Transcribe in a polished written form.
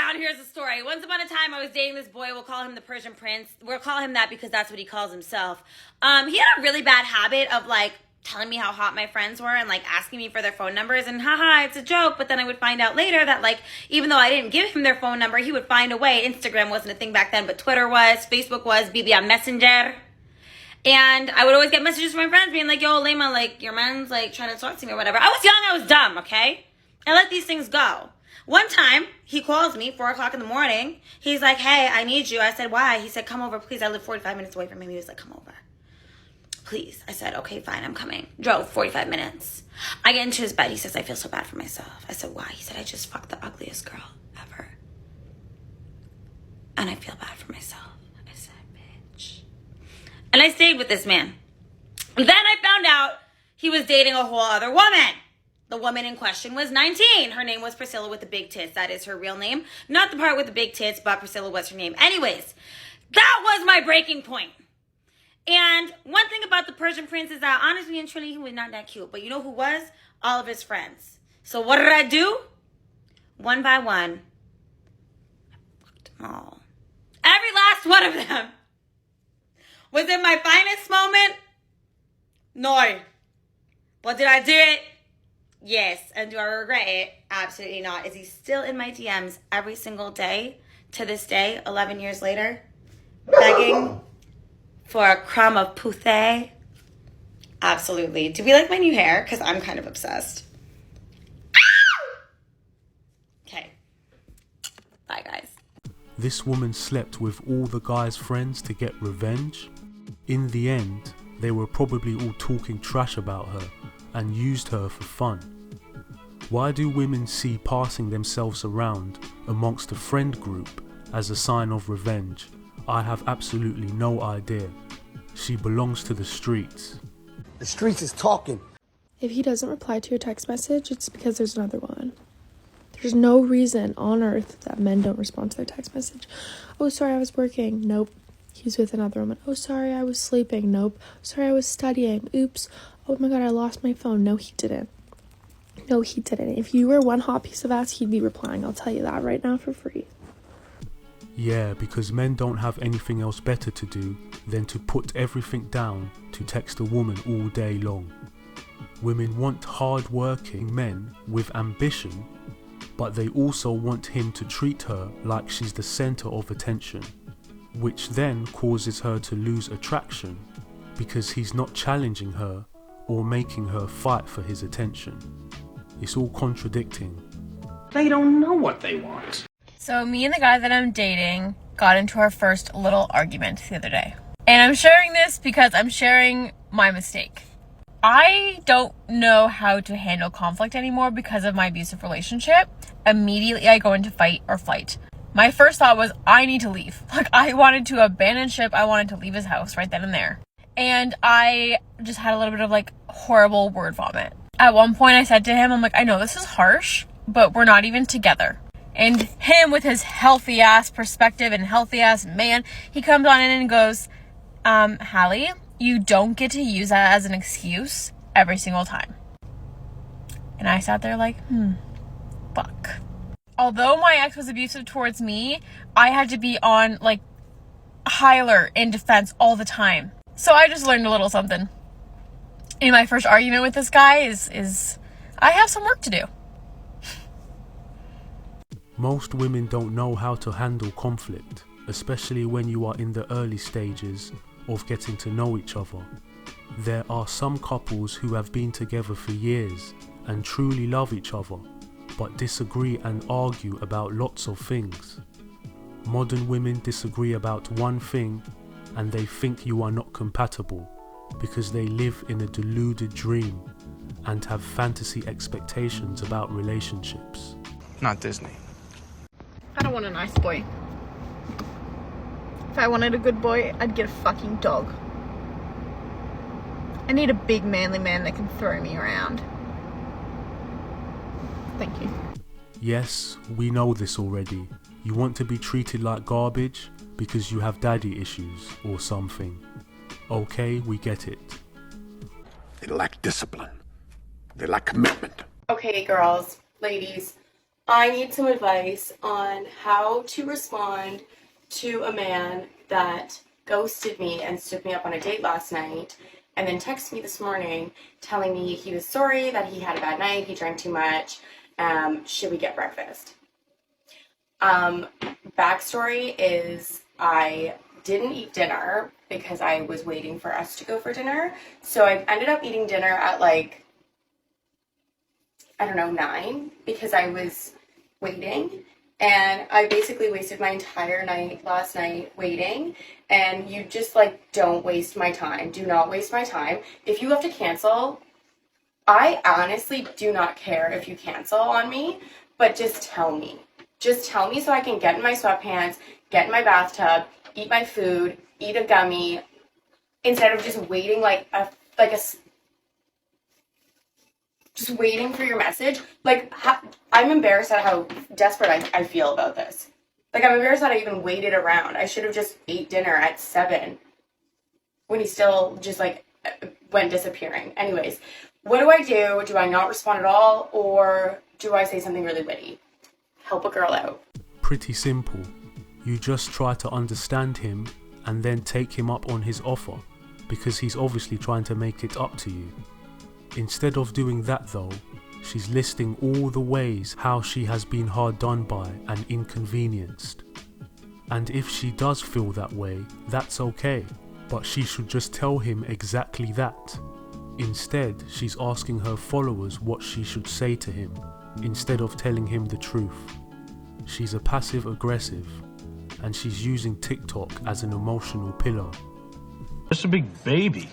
background, here's the story. Once upon a time, I was dating this boy. We'll call him the Persian Prince. We'll call him that because that's what he calls himself. He had a really bad habit of, like, telling me how hot my friends were and, like, asking me for their phone numbers. And, haha, it's a joke. But then I would find out later that, like, even though I didn't give him their phone number, he would find a way. Instagram wasn't a thing back then, but Twitter was. Facebook was. BB on Messenger. And I would always get messages from my friends being like, yo, Lema, like, your man's, like, trying to talk to me or whatever. I was young. I was dumb, okay? I let these things go. One time, he calls me, 4 o'clock in the morning. He's like, hey, I need you. I said, why? He said, come over, please. I live 45 minutes away from him. He was like, come over. Please. I said, okay, fine, I'm coming. Drove 45 minutes. I get into his bed. He says, I feel so bad for myself. I said, why? He said, I just fucked the ugliest girl ever. And I feel bad for myself. I said, bitch. And I stayed with this man. And then I found out he was dating a whole other woman. The woman in question was 19. Her name was Priscilla with the big tits. That is her real name. Not the part with the big tits, but Priscilla was her name. Anyways, that was my breaking point. And one thing about the Persian Prince is that honestly and truly, he was not that cute. But you know who was? All of his friends. So what did I do? One by one, I fucked them all. Every last one of them. Was it my finest moment? No. But did I do it? Yes. And do I regret it? Absolutely not. Is he still in my DMs every single day to this day, 11 years later, begging for a crumb of poussé? Absolutely. Do we like my new hair? Because I'm kind of obsessed. Okay. Bye, guys. This woman slept with all the guy's friends to get revenge. In the end, they were probably all talking trash about her and used her for fun. Why do women see passing themselves around amongst a friend group as a sign of revenge? I have absolutely no idea. She belongs to the streets. The streets is talking. If he doesn't reply to your text message, it's because there's another one. There's no reason on earth that men don't respond to their text message. Oh, sorry, I was working. Nope. He's with another woman. Oh, sorry, I was sleeping. Nope. Sorry, I was studying. Oops. Oh my god, I lost my phone. No, he didn't. No, he didn't. If you were one hot piece of ass, he'd be replying. I'll tell you that right now for free. Yeah, because men don't have anything else better to do than to put everything down to text a woman all day long. Women want hard-working men with ambition, but they also want him to treat her like she's the center of attention, which then causes her to lose attraction because he's not challenging her or making her fight for his attention. It's all contradicting. They don't know what they want. So me and the guy that I'm dating got into our first little argument the other day. And I'm sharing this because I'm sharing my mistake. I don't know how to handle conflict anymore because of my abusive relationship. Immediately I go into fight or flight. My first thought was, I need to leave. Like, I wanted to abandon ship. I wanted to leave his house right then and there. And I just had a little bit of, like, horrible word vomit. At one point I said to him, I'm like, I know this is harsh, but we're not even together. And him with his healthy ass perspective and healthy ass man, he comes on in and goes, Hallie, you don't get to use that as an excuse every single time. And I sat there like, fuck. Although my ex was abusive towards me, I had to be on, like, high alert in defense all the time. So I just learned a little something. In my first argument with this guy is I have some work to do. Most women don't know how to handle conflict, especially when you are in the early stages of getting to know each other. There are some couples who have been together for years and truly love each other, but disagree and argue about lots of things. Modern women disagree about one thing and they think you are not compatible because they live in a deluded dream and have fantasy expectations about relationships. Not Disney. I don't want a nice boy. If I wanted a good boy, I'd get a fucking dog. I need a big manly man that can throw me around. Thank you. Yes, we know this already. You want to be treated like garbage because you have daddy issues or something. Okay, we get it. They lack discipline. They lack commitment. Okay, girls, ladies, I need some advice on how to respond to a man that ghosted me and stood me up on a date last night and then texted me this morning telling me he was sorry, that he had a bad night, he drank too much, should we get breakfast? Backstory is I didn't eat dinner because I was waiting for us to go for dinner. So I ended up eating dinner at like, I don't know, 9 because I was waiting. And I basically wasted my entire night last night waiting. And you just like, don't waste my time. Do not waste my time. If you have to cancel, I honestly do not care if you cancel on me, but just tell me. Just tell me so I can get in my sweatpants, get in my bathtub, eat my food, eat a gummy, instead of just waiting just waiting for your message. Like, I'm embarrassed at how desperate I feel about this. Like, I'm embarrassed that I even waited around. I should have just ate dinner at 7 when he still just, like, went disappearing. Anyways, what do I do? Do I not respond at all? Or do I say something really witty? Help a girl out. Pretty simple. You just try to understand him and then take him up on his offer, because he's obviously trying to make it up to you. Instead of doing that though, she's listing all the ways how she has been hard done by and inconvenienced. And if she does feel that way, that's okay, but she should just tell him exactly that. Instead, she's asking her followers what she should say to him, instead of telling him the truth. She's a passive aggressive, and she's using TikTok as an emotional pillow. Just a big baby.